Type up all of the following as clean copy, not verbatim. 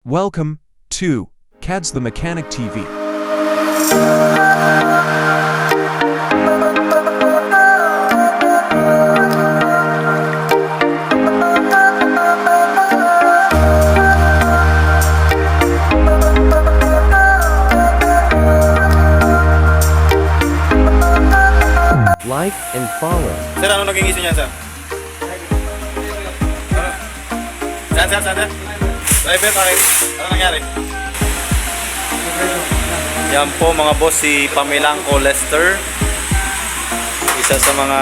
Welcome to Cads the Mechanic TV. Like and follow. Sir, ano naging issue niyan, sir? Ano? Saan? Driver, bakit? Ano nangyari? Yan po mga boss, si Pamilangco Lester. Isa sa mga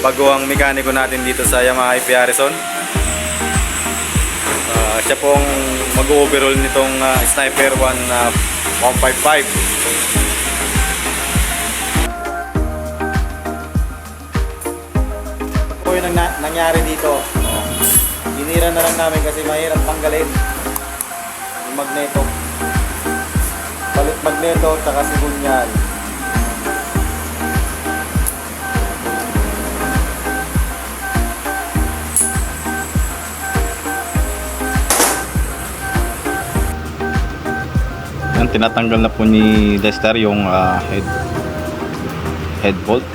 baguang mekaniko natin dito sa Yamaha IP Harrison. Siya pong mag-overhaul nitong Sniper 155. Po yung nangyari dito. Binira na lang namin kasi mahirap tanggalin yung magneto. Palit magneto at saka sigunyal. Yan, tinatanggal na po ni Lester yung head bolt.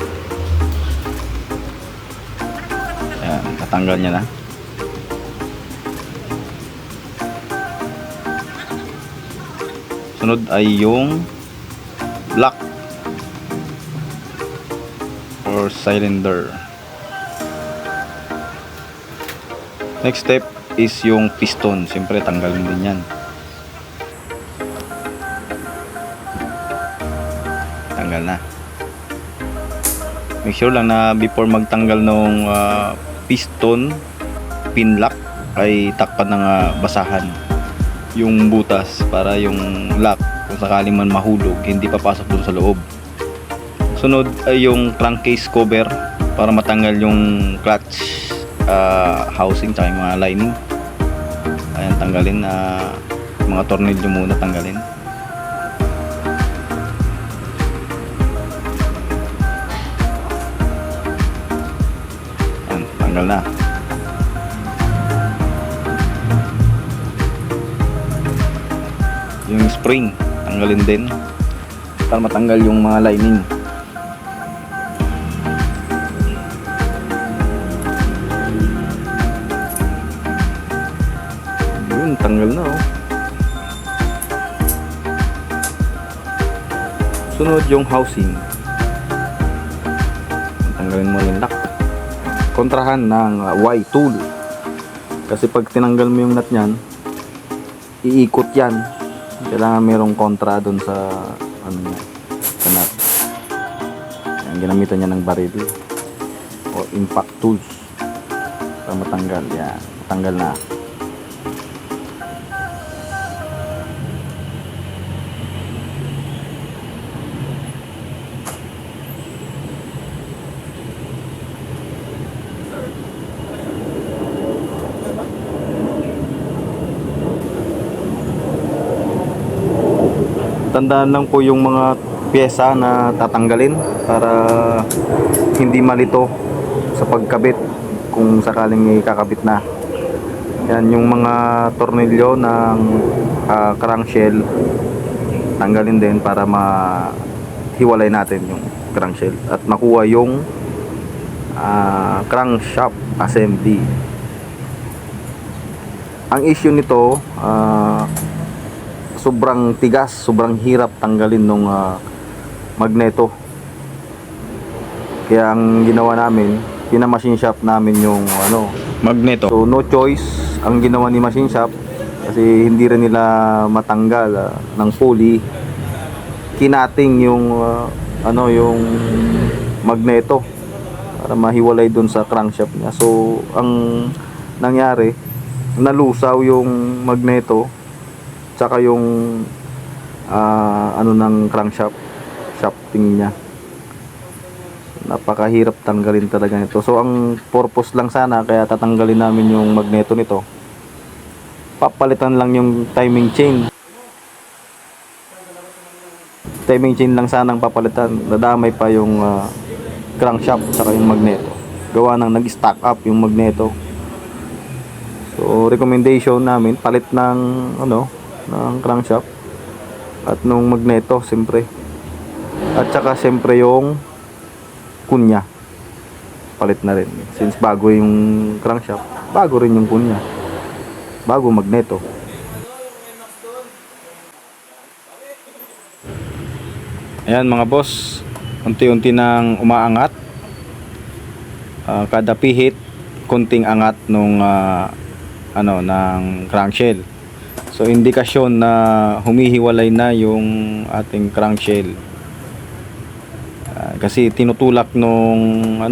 Yan, natanggal niya na. Sunod ay yung block or cylinder. Next step is yung piston. Siyempre tanggalin din yan. Tanggal na. Make sure lang na before magtanggal ng piston pin lock ay takpan ng basahan yung butas para yung lock kung sakaling man mahulog hindi papasok dun sa loob. Sunod ay yung crankcase cover para matanggal yung clutch housing tsaka yung mga lining. Ayan, tanggalin mga tornilyo muna tanggalin. Ayan, tanggal na. Yung spring tanggalin din para matanggal yung mga lining. Yun, tanggal na Sunod yung housing. Tanggalin mo yung lock. Kontrahan ng Y tool kasi pag tinanggal mo yung nut nyan iikot yan. Kailangan mayroong kontra doon sa sa nut. Yan, ginamitan niya ng baril o impact tools para matanggal. Yan, matanggal na. Tandaan lang po yung mga pyesa na tatanggalin para hindi malito sa pagkabit kung sakaling ikakabit na. Yan, yung mga tornilyo ng crankshell tanggalin din para mahiwalay natin yung crankshell at makuha yung crankshaft assembly. Ang issue nito sobrang tigas, sobrang hirap tanggalin nung magneto. Kaya ang ginawa namin, pina-machine shop namin yung Magneto. So no choice ang ginawa ni machine shop kasi hindi rin nila matanggal ng fully. Kinating yung yung magneto para mahiwalay dun sa crankshaft niya. So ang nangyari, nalusaw yung magneto tsaka yung ng crankshaft shafting niya. Napakahirap tanggalin talaga nito. So ang purpose lang sana kaya tatanggalin namin yung magneto nito, papalitan lang yung timing chain lang sana ang papalitan. Dadamay pa yung crankshaft tsaka yung magneto, gawa nang nag-stack up yung magneto. So So recommendation namin palit ng ng crankshaft at nung magneto siyempre. At saka siyempre yung kunya. Palit na rin. Since bago yung crankshaft, bago rin yung kunya. Bago magneto. Ayan mga boss, unti-unti nang umaangat. Kada pihit, kunting angat nung ng crankshell. So indikasyon na humihiwalay na yung ating crankshell. Kasi tinutulak nung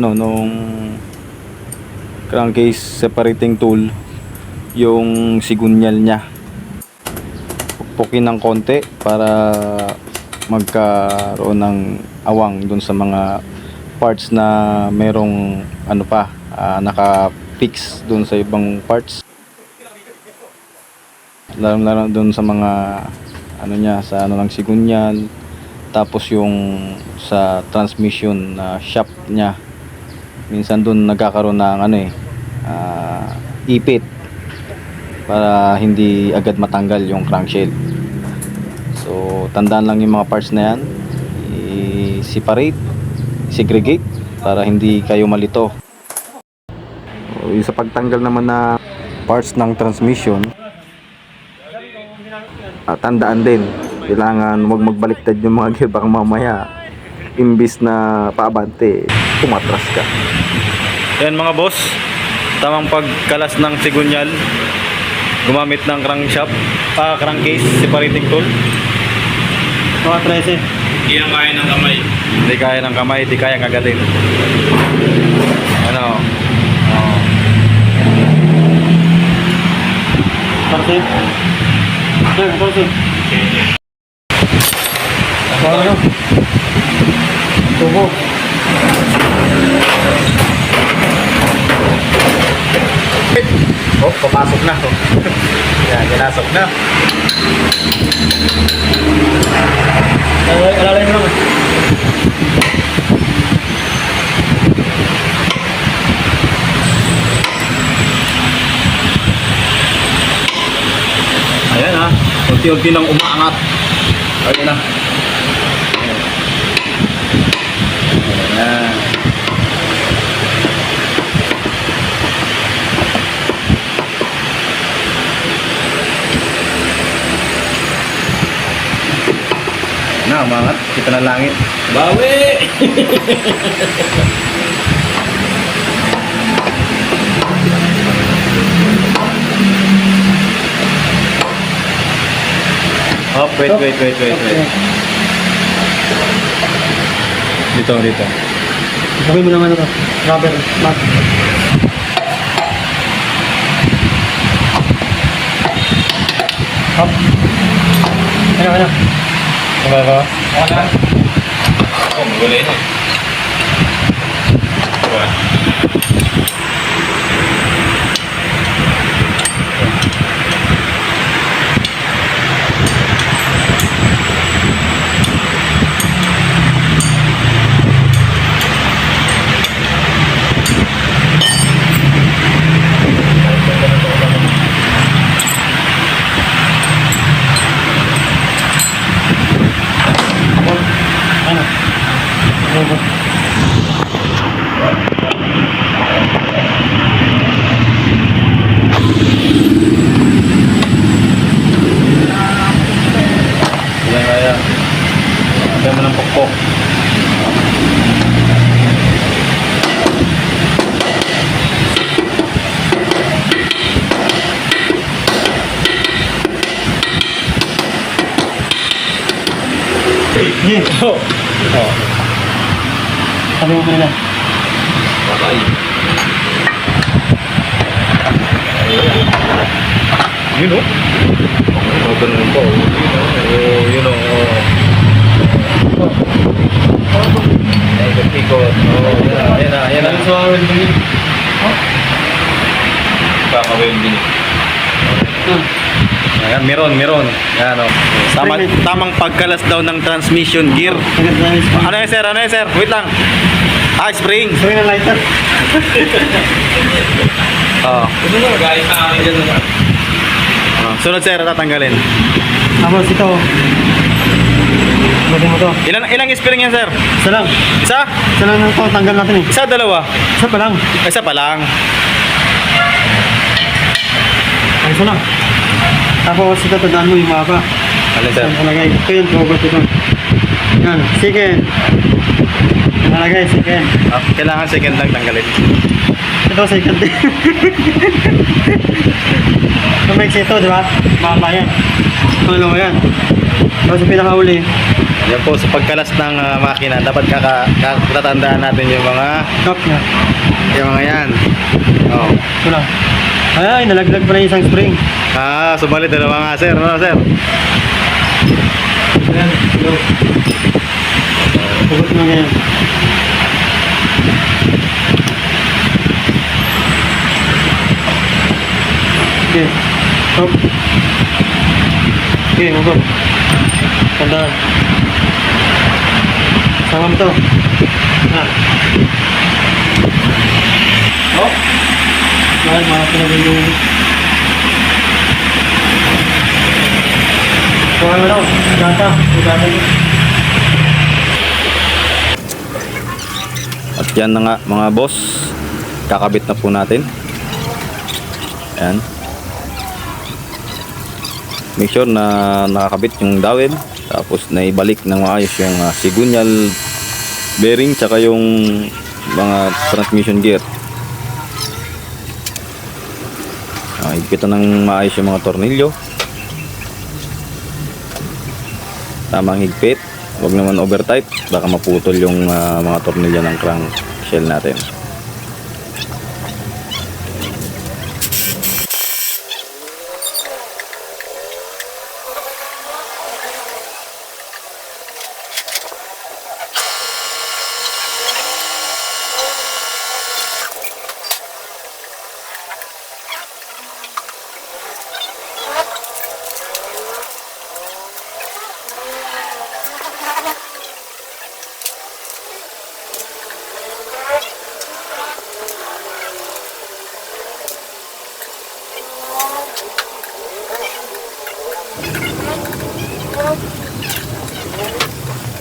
crankcase separating tool yung sigunyal niya. Pukpukin ng konti para magkaroon ng awang dun sa mga parts na merong naka-fix dun sa ibang parts, lalo dun sa mga sa ng sigunyal, tapos yung sa transmission na shaft nya, minsan dun nagkakaroon ng ipit para hindi agad matanggal yung crankshell. So tandaan lang yung mga parts na yan, i-separate, segregate para hindi kayo malito. Yung sa pagtanggal naman na parts ng transmission, tandaan din, kailangan huwag magbaliktad yung mga gear, baka mamaya imbis na paabante, pumatras ka. Yan mga boss, tamang pagkalas ng sigunyal, gumamit ng crankcase separating tool. Mga 13. Hindi yan kaya ng kamay. Hindi kaya ng kamay, hindi kaya kagatin. Parsit. Parsit. Ano? Tubo. Oh, papasok na. Yan, ginasok na. Alalay mo lang. Ayan ha, unti-unti nang umaangat. Ayan na. Ayan. Na, umangat. Kita na langit. Bawi! Oh, wait. Dito. Bukay mo naman ito. Rubber. Mat. Hop. Ano? Okay ba? Wala. Wala yun. Kaya mo ng pokpok. Sabi mo nila. Yun o. Ganun po. Yun o. Ikot. Ayan na. Kaka-welding. Ayan, meron. Ayan o. Tamang pagkalas daw ng transmission gear. Ano yan sir? Wait lang. Spring. Spring na lighter. Oo. Guys, dyan na. Sunod sir, tatanggalin. Tapos ito. Butin mo to. Ilang spring yan sir? Isa lang. Isa? Isa lang ito. Tanggal natin eh. Isa, dalawa? Isa pa lang. Isa pa lang. Ay, isa lang. Tapos ito, tandaan mo yung mapa. Alin sir? Yan nalagay. Ito yun, tugot ito. Yan, second. Yan nalagay, second. Kailangan second lang tanggalin. Ito, second din. Ito, may ito, di ba? Mapa yan. Pangalawa yan. Tapos yung pinakauli. Yan po, sa pagkalas ng makina, dapat tatandaan natin yung mga Top niya. yan. Oh. Ito lang. Ay, nalaglag pa na yung isang spring. Sumalit dalawa nga sir. Ano sir? Ayan, ito. Tugot mo yan. Okay. Stop. Okay, hugot. Tandaan. Sama mo to. Oh. Yan, mga pinagulong. Kuha mo daw. Gata. Gata mo. At yan na nga mga boss, kakabit na po natin. Ayan. Make sure na nakakabit yung dowel, tapos naibalik ng maayos yung sigunyal bearing tsaka yung mga transmission gear. Higpitan ng maayos yung mga tornilyo, tamang higpit, huwag naman over tight, baka maputol yung mga tornilyo ng crank shell natin.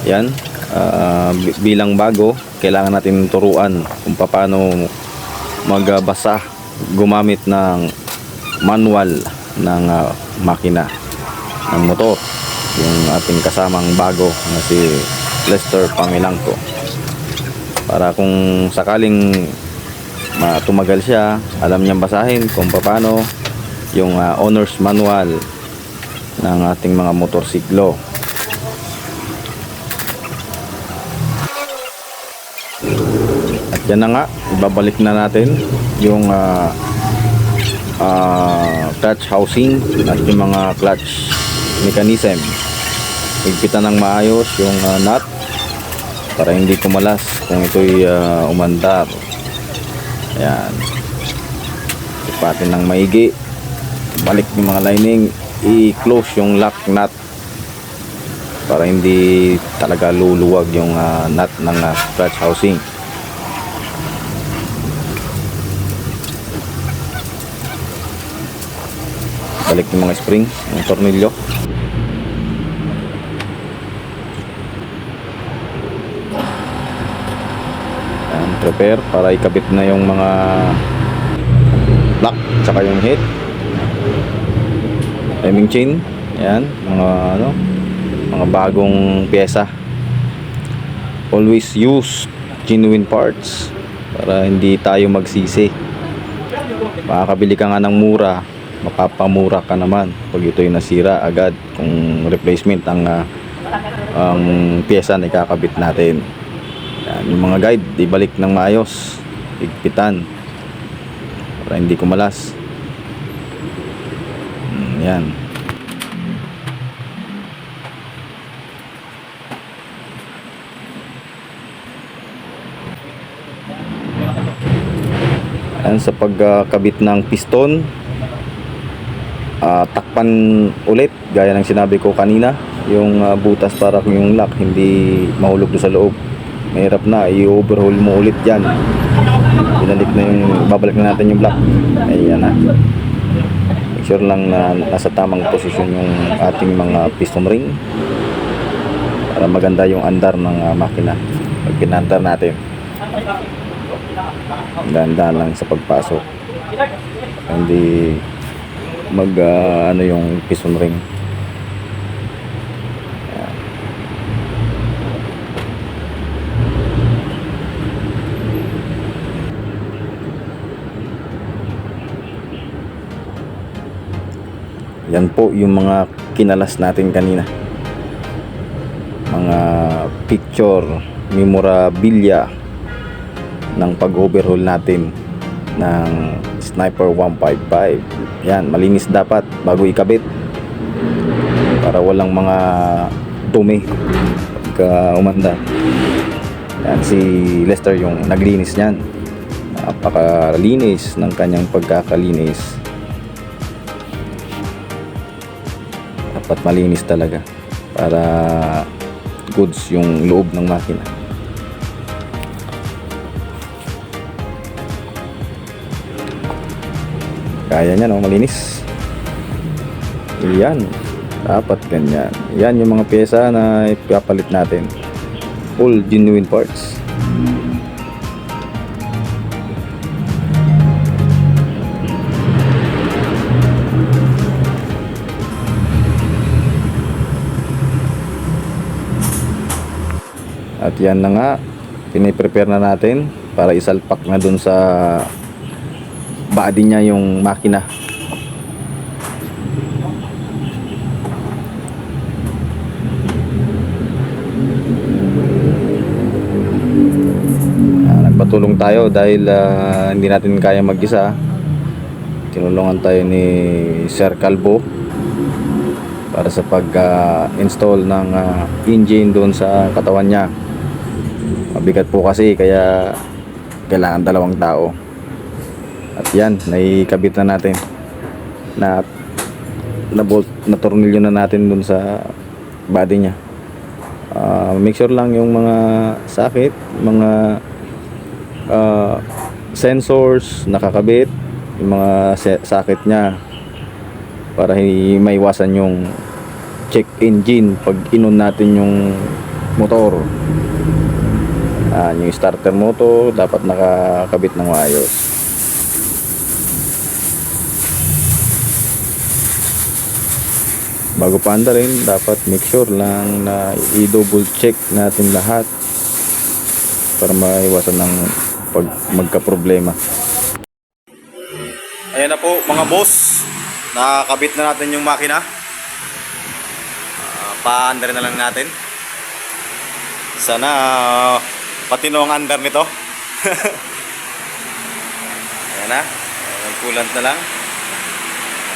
Yan, bilang bago, kailangan natin turuan kung paano magbasa gumamit ng manual ng makina ng motor, yung ating kasamang bago na si Lester Pangilangco, para kung sakaling tumagal siya, alam niyang basahin kung paano yung owner's manual ng ating mga motorsiklo. At yan na nga, ibabalik na natin yung clutch housing at yung mga clutch mechanism. Higpitan ng maayos yung nut para hindi kumalas kung ito'y umandar. Ayan, ipatin ng maigi, balik yung mga lining, i-close yung lock nut para hindi talaga luluwag yung nut ng clutch housing. Balik yung mga spring, yung tornilyo. Ayan, prepare para ikabit na yung mga lock tsaka yung head, timing chain. Ayan, mga bagong pyesa. Always use genuine parts para hindi tayo magsisi. Makakabili ka nga ng mura, mapapamura ka naman pag ito'y nasira agad kung replacement ang pyesa na ikakabit natin. Yan, yung mga guide, ibalik ng maayos, higpitan para hindi kumalas. Yan. Yan, sa pagkabit ng piston, takpan ulit gaya ng sinabi ko kanina, yung butas para yung lock hindi mahulog doon sa loob. Mahirap na, i-overhaul mo ulit yan. Yun na balik na yung babalik na natin yung block. Ayan na. Make sure lang na nasa tamang posisyon yung ating mga piston ring para maganda yung andar ng makina pag pinandar natin. Dahan-dahan lang sa pagpasok, hindi mag ano yung piston ring. Yan po yung mga kinalas natin kanina, mga picture memorabilia ng pag-overhaul natin ng Sniper 155. Yan, malinis dapat bago ikabit para walang mga dumi pagka umanda. Yan, si Lester yung naglinis niyan. Napakalinis ng kanyang pagkakalinis. Dapat malinis talaga para goods yung loob ng makina. Kaya niya, no? Malinis. Yan, dapat ganyan. Yan yung mga pyesa na ipapalit natin, all genuine parts. At yan na nga, piniprepare na natin para isalpak na dun sa body niya yung makina. Nagpatulong tayo dahil hindi natin kaya mag-isa. Tinulungan tayo ni Sir Calvo para sa pag-install ng engine doon sa katawan niya. Mabigat po kasi kaya kailangan 2 tao. At yan, naikabit na natin na bolt, na tornilyo na natin dun sa body niya. Make sure lang yung mga sakit, mga sensors nakakabit, yung mga sakit niya para maiwasan yung check engine pag inon natin yung motor. Yung starter motor dapat nakakabit ng maayos. Bago pa andarin, dapat make sure lang na i-double check natin lahat para maiwasan ng pag magka-problema. Ayan na po mga boss, nakakabit na natin yung makina. Pa-andarin na lang natin. Sana patino ang andar nito. Ayan na, nag-coolant na lang.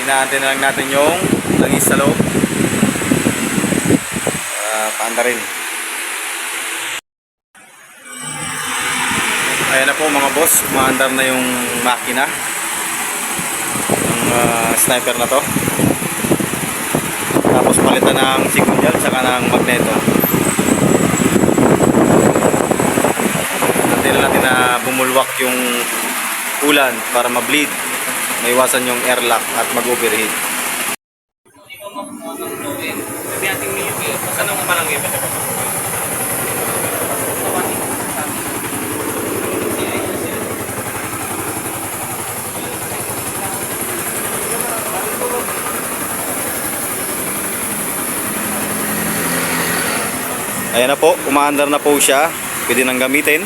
Inaantay na lang natin yung langis sa loob. Paanda rin. Ayan na po mga boss, umaandar na yung makina ng sniper na to. Tapos palitan ng sigunyal saka ng magneto. Natin na natin na bumulwak yung ulan para ma-bleed, maiwasan yung air lock at mag-overheat. Ayan na po, umaandar na po siya. Pwede nang gamitin.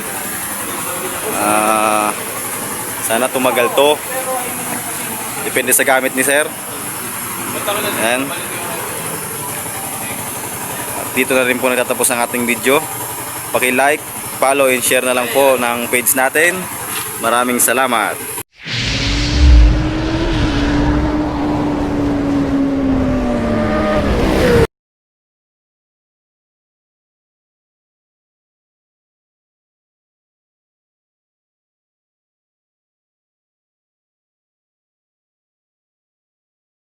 Sana tumagal to. Depende sa gamit ni sir. Ayan. At dito na rin po nagtatapos ang ating video. Paki-like, follow and share na lang po ng page natin. Maraming salamat.